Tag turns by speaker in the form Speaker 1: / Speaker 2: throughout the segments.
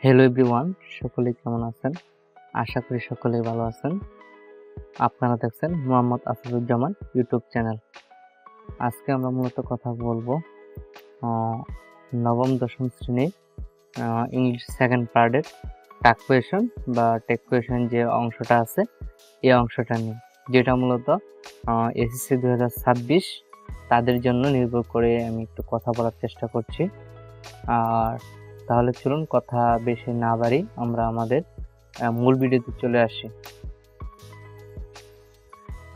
Speaker 1: Hello everyone, সকলে কেমন আছেন? আশা করি সকলেই ভালো আছেন। আপনারা দেখছেন মোহাম্মদ আসাদুজ্জামান ইউটিউব চ্যানেল। আজকে আমরা মূলত কথা বলবো নবম দশম শ্রেণীর ইংলিশ সেকেন্ড পার্টের টাক কোয়েশন বা টেক কোয়েশন যে অংশটা আছে এই অংশটা নিয়ে, যেটা মূলত এসএসসি 2026 তাদের জন্য নির্ভর করে আমি একটু কথা বলার চেষ্টা করছি। আর তাহলে চলুন কথা বেশি না বাড়ি আমরা আমাদের মূল ভিডিওতে চলে আসি।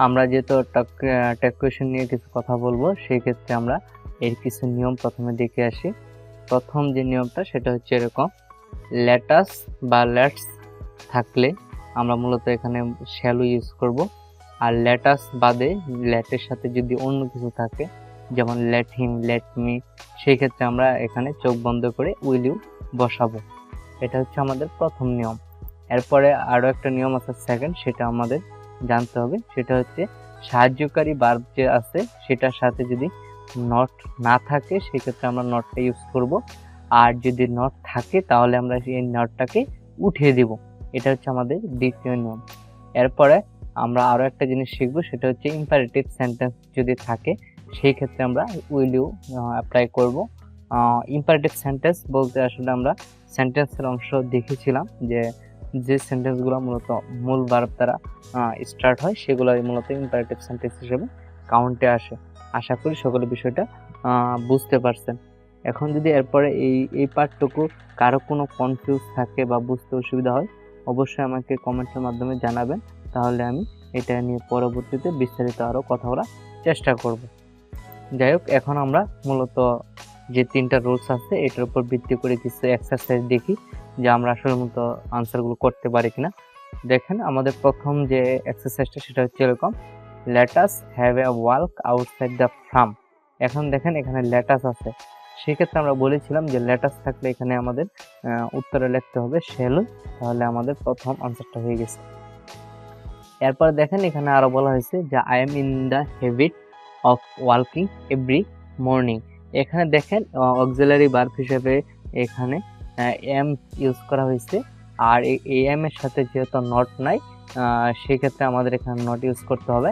Speaker 1: আমরা যেহেতু টেক কোয়েশন নিয়ে কিছু কথা বলবো, সেই ক্ষেত্রে আমরা এর কিছু নিয়ম প্রথমে দেখে আসি। প্রথম যে নিয়মটা সেটা হচ্ছে এরকম, লেটাস বা লেটস থাকলে আমরা মূলত এখানে শ্যালো ইউজ করব। আর লেটাস বাদে লেটের সাথে যদি অন্য কিছু থাকে, যেমন লেট হিম, লেট মি, সেই ক্ষেত্রে আমরা এখানে চোখ বন্ধ করে উইল ইউ বসাবো। এটা হচ্ছে আমাদের প্রথম নিয়ম। এরপরে আরও একটা নিয়ম আছে সেকেন্ড, সেটা আমাদের জানতে হবে। সেটা হচ্ছে সাহায্যকারী ভার্ব যে আছে সেটার সাথে যদি নট না থাকে সেক্ষেত্রে আমরা নটটা ইউজ করব। আর যদি নট থাকে তাহলে আমরা এই নটটাকে উঠিয়ে দিব। এটা হচ্ছে আমাদের দ্বিতীয় নিয়ম। এরপরে আমরা আরও একটা জিনিস শিখব, সেটা হচ্ছে ইম্পারেটিভ সেন্টেন্স যদি থাকে সেই ক্ষেত্রে আমরা উইল ইউ অ্যাপ্লাই করব। ইম্পারেটিভ সেন্টেন্স বলতে আসলে আমরা সেন্টেন্সের অংশ দেখেছিলাম যে সেন্টেন্সগুলো মূলত মূল ভার্ব দ্বারা স্টার্ট হয় সেগুলো মূলত ইম্পারেটিভ সেন্টেন্স হিসেবে কাউন্টে আসে। আশা করি সকলে বিষয়টা বুঝতে পারছেন। এখন যদি এরপরে এই পার্টটুকু কারো কোনো কনফিউজ থাকে বা বুঝতে অসুবিধা হয়, অবশ্যই আমাকে কমেন্টের মাধ্যমে জানাবেন, তাহলে আমি এটা নিয়ে পরবর্তীতে বিস্তারিত আরও কথা বলার চেষ্টা করব। যাই হোক, এখন আমরা মূলত যে তিনটা রুলস আছে এটার উপর ভিত্তি করে কিছু এক্সারসাইজ দেখি যে আমরা আসলে মূলত আনসারগুলো করতে পারি কিনা। দেখেন, আমাদের প্রথম যে এক্সারসাইজটা সেটা হচ্ছে এরকম, let us have a walk outside the farm. এখন দেখেন এখানে লেটাস আছে, সেক্ষেত্রে আমরা বলেছিলাম যে লেটাস থাকলে এখানে আমাদের উত্তরে লিখতে হবে শ্যালো, তাহলে আমাদের প্রথম আনসারটা হয়ে গেছে। এরপর দেখেন এখানে আরো বলা হয়েছে যে I am in the habit of walking every morning. এখানে দেখেন অক্সিলারি ভার্ব হিসেবে এখানে এম ইউজ করা হয়েছে। আর এই এম এর সাথে যেহেতু নট নাই, সেক্ষেত্রে আমাদের এখানে নট ইউজ করতে হবে।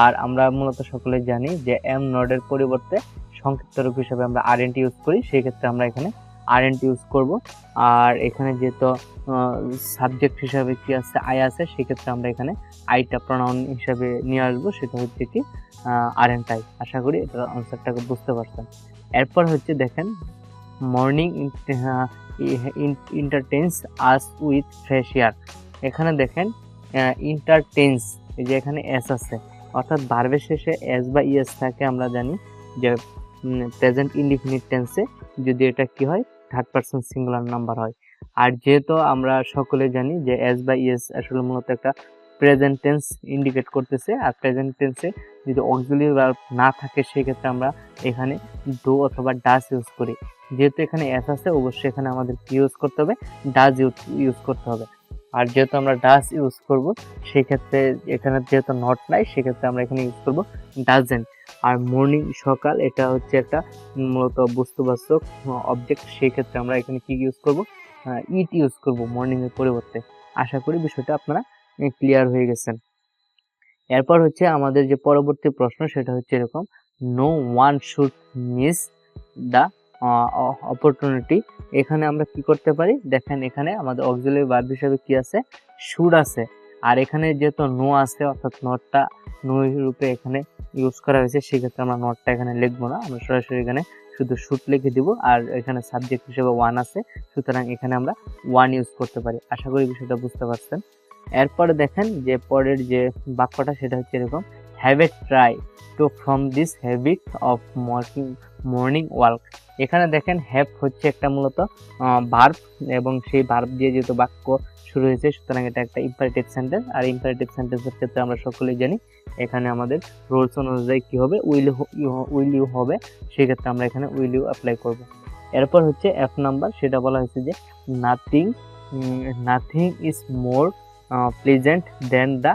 Speaker 1: আর আমরা মূলত সকলে জানি যে এম নটের পরিবর্তে সংক্ষিপ্ত রূপ হিসেবে আমরা আরএনট ইউজ করি, সেই ক্ষেত্রে আমরা এখানে আরএনট ইউজ করব। আর এখানে যেহেতু সাবজেক্ট হিসাবে কি আছে, আই আছে, সেক্ষেত্রে আমরা এখানে আইটা প্রনাউন হিসাবে নিয়ে আসবো, সেটা হচ্ছে কি আরএনট আই। আশা করি এটা আনসারটাকে বুঝতে পারছেন। এরপর হচ্ছে দেখেন, morning entertains us with fresh air. এখানে দেখেন ইন্টারটেন্স, এই যে এখানে এস আছে, অর্থাৎ ভার্বের শেষে এস বা ইএস থাকে। আমরা জানি যে প্রেজেন্ট ইনডিফিনিট টেন্সে যদি এটা কি হয়, থার্ড পারসন সিঙ্গুলার নাম্বার হয়। আর যেহেতু আমরা সকলে জানি যে এস বা ইএস আসলে মূলত একটা প্রেজেন্ট টেন্স ইন্ডিকেট করতেছে, আর প্রেজেন্ট টেন্সে যদি অক্সিলারি ভার্ব না থাকে সেক্ষেত্রে আমরা এখানে ডু অথবা ডাস ইউজ করি। যেহেতু এখানে এস আছে, অবশ্যই এখানে আমাদের কি ইউজ করতে হবে, ডাজ ইউজ করতে হবে। আর যেহেতু আমরা ডাস ইউজ করব, সেক্ষেত্রে এখানে যেহেতু নট নাই, সেক্ষেত্রে আমরা এখানে ইউজ করব ডাজেন্ট। আর মর্নিং সকাল, এটা হচ্ছে একটা মূলত বস্তুবাচক অবজেক্ট, সেই ক্ষেত্রে আমরা এখানে কি ইউজ করব, ইট ইউজ করব মর্নিং এর পরিবর্তে। আশা করি বিষয়টা আপনারা ক্লিয়ার হয়ে গেছেন। এরপর হচ্ছে আমাদের যে পরবর্তী প্রশ্ন সেটা হচ্ছে এরকম, no one should miss the opportunity. এখানে আমরা কি করতে পারি, দেখেন এখানে আমাদের অক্সিলারি ভার্ব হিসেবে কি আছে, শুড আছে। আর এখানে যেহেতু নো আছে, অর্থাৎ নটটা নো রূপে এখানে ইউজ করা হয়েছে, সেক্ষেত্রে আমরা নটটা এখানে লিখবো না, আমরা সরাসরি এখানে শুধু শুড লিখে দিব। আর এখানে সাবজেক্ট হিসেবে ওয়ান আছে, সুতরাং এখানে আমরা ওয়ান ইউজ করতে পারি। আশা করি বিষয়টা বুঝতে পারছেন। এরপরে দেখেন যে পরের যে বাক্যটা সেটা হচ্ছে এরকম, have a try to from this habit of morning walk. এখানে দেখেন হ্যাভ হচ্ছে একটা মূলত ভার্ব, এবং সেই ভার্ব দিয়ে যেহেতু বাক্য শুরু হয়েছে, সুতরাং এটা একটা ইম্পারেটিভ সেন্টেন্স। আর ইম্পারেটিভ সেন্টেন্সের ক্ষেত্রে আমরা সকলেই জানি এখানে আমাদের রুলস অনুযায়ী কি হবে, উইল ইউ হবে, সেক্ষেত্রে আমরা এখানে উইল ইউ অ্যাপ্লাই করব। এরপর হচ্ছে এফ নাম্বার, সেটা বলা হয়েছে যে nothing is more pleasant than the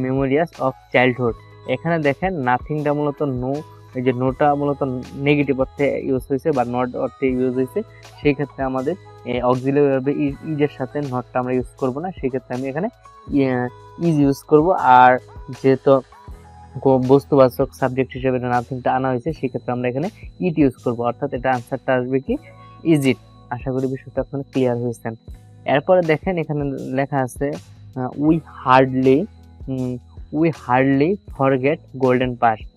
Speaker 1: memories of childhood. এখানে দেখেন নাথিংটা মূলত নো, এই যে নোটা মূলত নেগেটিভ অর্থে ইউজ হয়েছে বা নট অর্থে ইউজ হয়েছে, সেই ক্ষেত্রে আমাদের অক্সিলারি ভার্বে ইজের সাথে নটটা আমরা ইউজ করব না, সেক্ষেত্রে আমি এখানে ইজ ইউজ করব। আর যেহেতু বস্তুবাচক সাবজেক্ট হিসেবে নাথিংটা আনা হয়েছে, সেক্ষেত্রে আমরা এখানে ইট ইউজ করব, অর্থাৎ এটা আনসারটা আসবে কি ইজ ইট। আশা করি বিষয়টা আপনারা ক্লিয়ার হয়েছেন। এরপরে দেখেন এখানে লেখা আছে we hardly forget golden past.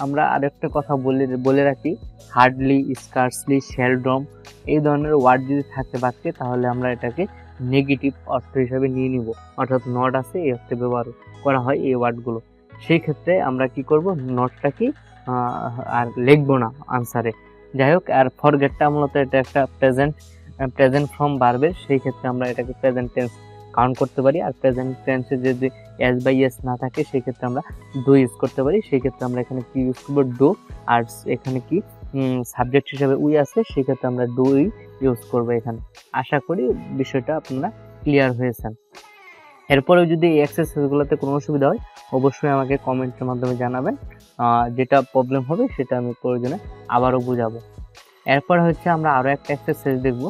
Speaker 1: আমরা আরেকটা কথা বলে রাখি, হার্ডলি, স্কার্সলি, সেলডম এই ধরনের ওয়ার্ড যদি থাকে বাক্যে, তাহলে আমরা এটাকে নেগেটিভ অর্থ হিসাবে নিয়ে নিব, অর্থাৎ নট আছে এই অর্থে ব্যবহার করা হয় এই ওয়ার্ডগুলো। সেই ক্ষেত্রে আমরা কি করব, নটটা কি আর লিখবো না আনসারে। যাই হোক, আর ফরগেটটা মূলত এটা একটা প্রেজেন্ট ফর্ম ভার্বের, সেই ক্ষেত্রে আমরা এটাকে প্রেজেন্ট টেন্স কাউন্ট করতে পারি। আর প্রেজেন্ট টেন্সে যদি এস বাই এস না থাকে, সেই ক্ষেত্রে আমরা ডু ইউজ করতে পারি। সেই ক্ষেত্রে আমরা এখানে কি ইউজ করবো, ডু। আর এখানে কি সাবজেক্ট হিসেবে উই আছে, সেই ক্ষেত্রে আমরা ডু ইউজ করবো এখানে। আশা করি বিষয়টা আপনারা ক্লিয়ার হয়েছেন। এরপরেও যদি এই এক্সারসাইজগুলোতে কোনো অসুবিধা হয়, অবশ্যই আমাকে কমেন্টের মাধ্যমে জানাবেন। যেটা প্রবলেম হবে সেটা আমি প্রয়োজনে আবারও বুঝাবো। এরপর হচ্ছে আমরা আরও একটা এক্সারসাইজ দেখব,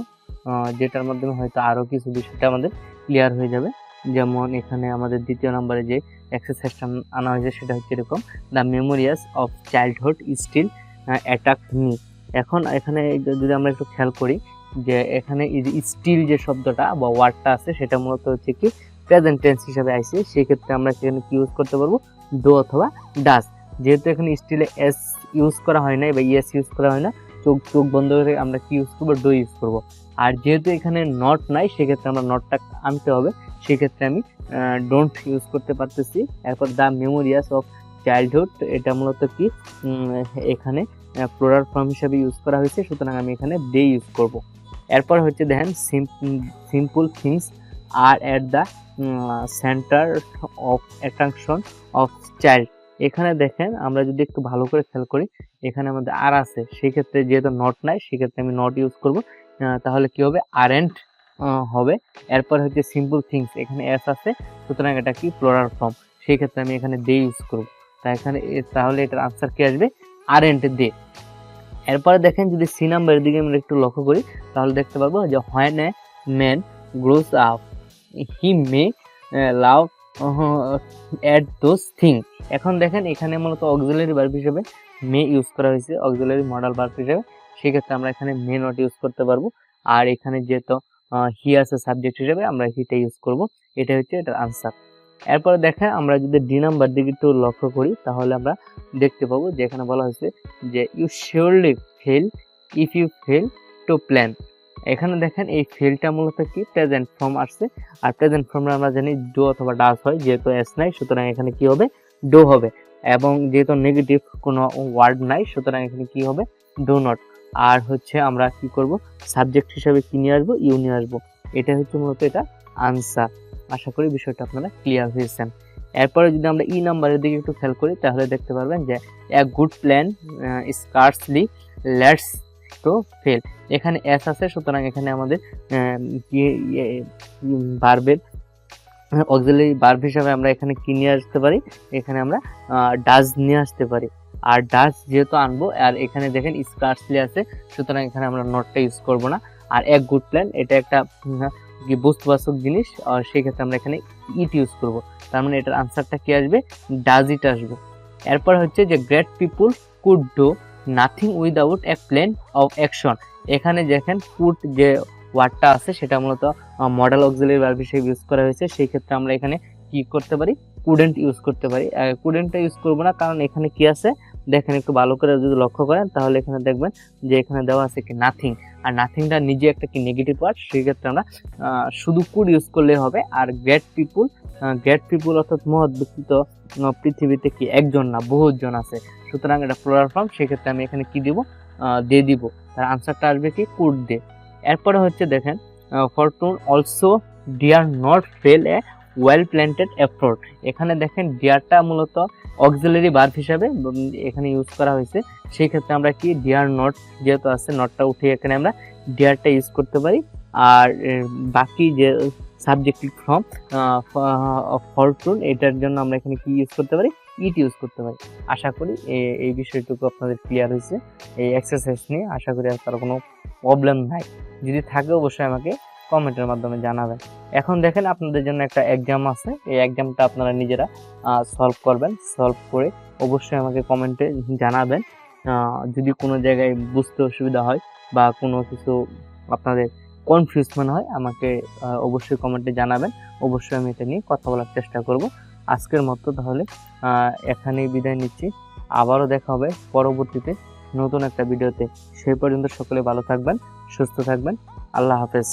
Speaker 1: যেটার মাধ্যমে হয়তো আরও কিছু বিষয়টা আমাদের ক্লিয়ার হয়ে যাবে। যেমন এখানে আমাদের দ্বিতীয় নম্বরে যে এক্সারসাইজটা আনা হয়েছে সেটা হচ্ছে এরকম, the memories of childhood still attack me. এখন এখানে যদি আমরা একটু খেয়াল করি, যে এখানে স্টিল যে শব্দটা বা ওয়ার্ডটা আছে, সেটা মূলত হচ্ছে কি প্রেজেন্ট টেন্স হিসেবে আইছে। সেই ক্ষেত্রে আমরা সেখানে কি ইউজ করতে পারবো, ডু অথবা ডাস। যেহেতু এখানে স্টিলে এস ইউজ করা হয় না বা ইয়েস ইউজ করা হয় না, চোখ বন্ধ করে আমরা কি ইউজ করবো, ডু ইউজ করবো। আর যেহেতু এখানে নট নাই, সেক্ষেত্রে আমরা নটটা আনতে হবে, সেক্ষেত্রে আমি ডোন্ট ইউজ করতে পারতেছি। এরপর দ্য মেমোরিয়াস অফ চাইল্ডহুড, এটা মূলত কি এখানে প্লুরাল ফর্ম হিসেবে ইউজ করা হয়েছে, সুতরাং আমি এখানে দে ইউজ করব। এরপর হচ্ছে দেখেন, simple things are at the centre of attraction of child. এখানে দেখেন আমরা যদি একটু ভালো করে খেয়াল করি, এখানে আমাদের আর আছে, সেক্ষেত্রে যেহেতু নট নাই, সেক্ষেত্রে আমি নট ইউজ করব। তাহলে কি হবে, আরেন্ট হবে। এরপর হচ্ছে সিম্পল থিংস, এখানে এস আছে, সুতরাং এটা কি প্লুরাল ফর্ম, সেই ক্ষেত্রে আমি এখানে দে ইউজ করব। তাহলে এটার আনসার কি আসবে, আরেন্ট দে। এরপরে দেখেন যদি সি নাম্বারের দিকে আমরা একটু লক্ষ্য করি, তাহলে দেখতে পাবো যে when a man gross up he May love at those thing. এখন দেখেন এখানে মূলত অক্সিলারি ভার্ব হিসেবে মে ইউজ করা হয়েছে, অক্সিলারি মডাল ভার্ব হিসেবে, সেক্ষেত্রে আমরা এখানে মে নট ইউজ করতে পারবো। আর এখানে যেহেতু হি আছে সাবজেক্ট হিসেবে, আমরা হিটা ইউজ করব। এটা হচ্ছে এটার আনসার। এরপরে দেখেন আমরা যদি ডি নাম্বার দিকে একটু লক্ষ্য করি, তাহলে আমরা দেখতে পাবো যে এখানে বলা হয়েছে যে you surely fail if you fail to plan. এখানে দেখেন এই ফেলটা মূলত কি প্রেজেন্ট ফর্ম আসছে, আর প্রেজেন্ট ফর্মে আমরা জানি ডু অথবা ডাস হয়, যেহেতু এস নাই সুতরাং এখানে কি হবে, ডু হবে। এবং যেহেতু নেগেটিভ কোনো ওয়ার্ড নাই, সুতরাং এখানে কি হবে, ডু নট। আর হচ্ছে আমরা কি করব, সাবজেক্ট হিসাবে কি নিয়ে আসবো, ইউ নিয়ে আসবো। এটা হচ্ছে মূলত এটা আনসার। আশা করি বিষয়টা আপনারা ক্লিয়ার হয়েছেন। এরপরে যদি আমরা ই নাম্বারের দিকে একটু খেয়াল করি, তাহলে দেখতে পারবেন যে a good plan scarcely leads to fail. এখানে এস আছে, সুতরাং এখানে আমাদের ভার্বের অক্সিলারি ভার্ব হিসাবে আমরা এখানে কি নিয়ে আসতে পারি, এখানে আমরা ডাজ নিয়ে আসতে পারি। আর ডাজ যেহেতু আনবো, আর এখানে দেখেন স্কার্সলি আছে, সুতরাং এখানে আমরা নটটা ইউজ করব না। আর এক গুড প্ল্যান এটা একটা বস্তুবাচক জিনিস, আর সেই ক্ষেত্রে আমরা এখানে ইট ইউজ করব। তার মানে এটার আনসারটা কি আসবে, ডাজ ইট আসবে। এরপর হচ্ছে যে great people could do nothing without a plan of action. এখানে দেখেন কুড যে ওয়ার্ডটা আছে, সেটা মূলত মডেল অক্সিলারি ভার্ব হিসেবে ইউজ করা হয়েছে, সেই ক্ষেত্রে আমরা এখানে কি করতে পারি, কুডেন্ট ইউজ করতে পারি। কুডেন্টটা ইউজ করবো না, কারণ এখানে কি আছে দেখেন, একটু ভালো করে যদি লক্ষ্য করেন, তাহলে এখানে দেখবেন যে এখানে দেওয়া আছে কি নাথিং, আর নাথিংটা নিজে একটা কি নেগেটিভ ওয়ার্ড, সেই ক্ষেত্রে আমরা শুধু কুড ইউজ করলে হবে। আর গ্রেট পিপুল অর্থাৎ মহৎ ব্যক্তিত্ব পৃথিবীতে কি একজন না বহুজন আছে, সুতরাং এটা প্লুরাল ফর্ম, সেক্ষেত্রে আমি এখানে কি দিব, দে দিব। তার আনসারটা আসবে কি, কুড দে। এরপরে হচ্ছে দেখেন fortune also dare not fail a well planted effort. এখানে দেখেন ডিয়ারটা মূলত অক্সিলারি ভার্ব হিসাবে এখানে ইউজ করা হয়েছে, সেই ক্ষেত্রে আমরা কি ডিয়ার নট যেহেতু আছে, নটটা উঠিয়ে এখানে আমরা ডিয়ারটা ইউজ করতে পারি। আর বাকি যে সাবজেক্টিভ ফর্ম ফরচুন, এটার জন্য আমরা এখানে কি ইউজ করতে পারি, ইট ইউজ করতে পারি। আশা করি এই বিষয়টুকু আপনাদের ক্লিয়ার হয়েছে। এই এক্সারসাইজ নিয়ে আশা করি আর কারো কোনো প্রবলেম নাই। যদি থাকে অবশ্যই আমাকে কমেন্টের মাধ্যমে জানাবেন। এখন দেখেন আপনাদের জন্য একটা এক্সাম আছে, এই এক্সামটা আপনারা নিজেরা সলভ করবেন। সলভ করে অবশ্যই আমাকে কমেন্টে জানাবেন। যদি কোনো জায়গায় বুঝতে অসুবিধা হয় বা কোনো কিছু আপনাদের কনফিউজ মনে হয় আমাকে অবশ্যই কমেন্টে জানাবেন। অবশ্যই আমি এটা নিয়ে কথা বলার চেষ্টা করব। আজকের মতো তাহলে এখানেই বিদায় নিচ্ছি। আবারও দেখা হবে পরবর্তীতে নতুন একটা ভিডিওতে। সেই পর্যন্ত সকলে ভালো থাকবেন, সুস্থ থাকবেন। আল্লাহ হাফেজ।